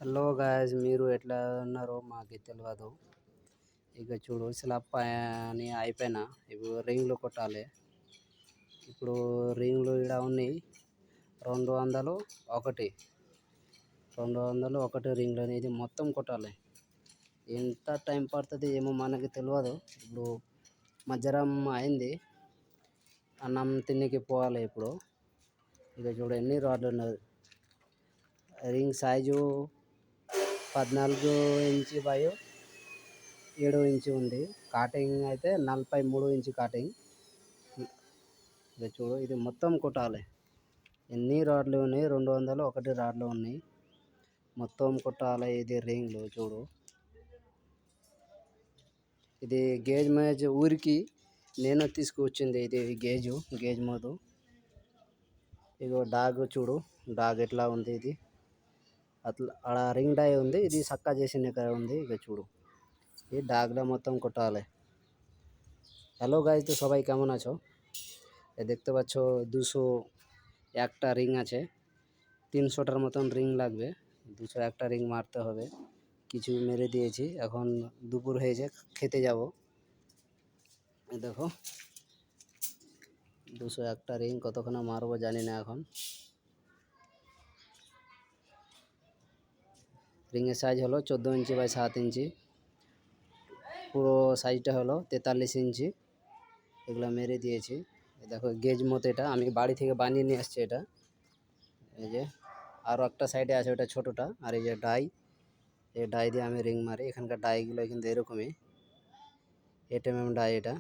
Hello guys, మీరు ఎట్లా ఉన్నారో మాకు తెలియదు. ఇక చూడు, స్లాబ్ అని అయిపోయినా ఇప్పుడు రింగ్లు కొట్టాలి. ఇప్పుడు రింగ్లు ఇక్కడ ఉన్నాయి 201 201 రింగ్లు అనేది మొత్తం కొట్టాలి. ఎంత టైం పడుతుంది ఏమో మనకి తెలియదు. ఇప్పుడు మధ్యాహ్నం అయింది, అన్నం తిన్నికి పోవాలి. ఇప్పుడు ఇక చూడు ఎన్ని రాడ్లు ఉన్నది. Ring size 14 inch by 7 inch ఉంది. కాటింగ్ అయితే 43 ఇంచు కాటింగ్. ఇక చూడు, ఇది మొత్తం కొట్టాలి. ఎన్ని రాడ్లు ఉన్నాయి? 201 రాడ్లు ఉన్నాయి. మొత్తం కొట్టాలి. ఇది రింగ్లు చూడు. ఇది గేజ్ మ్యాచ్ ఊరికి నేను తీసుకువచ్చింది. ఇది గేజ్ మోదు. ఇగో డాగ్ చూడు, డాగ్ ఎట్లా ఉంది. ఇది అట్లా ఆడ రింగ్ డై ఉంది, ఇది సక్కా చేసిన ఇక్కడ ఉంది. ఇక చూడు, এই দাগটা মতন কোটালে। হ্যালো গাইজ, তো সবাই কেমন আছো? দেখতে পাচ্ছ 201টা রিং আছে। 300টার মতন রিং লাগবে। 201টা রিং মারতে হবে। কিছু মেরে দিয়েছি, এখন দুপুর হয়েছে, খেতে যাব। দেখো 201টা রিং কতক্ষণ মারবো জানি না। এখন রিংয়ের সাইজ হলো 14 ইঞ্চি বাই 7 ইঞ্চি। পুরো সাইজটা হলো 43 ইঞ্চি। এগুলো মেরে দিয়েছি। দেখো গেজ মতো, এটা আমি বাড়ি থেকে বানিয়ে নিয়ে আসছি। এটা এই যে আরও একটা সাইডে আছে, ওটা ছোটোটা। আর এই যে ডাই, এই ডাই দিয়ে আমি রিং মারি। এখানকার ডাইগুলো কিন্তু এরকমই 8mm ডাই। এটা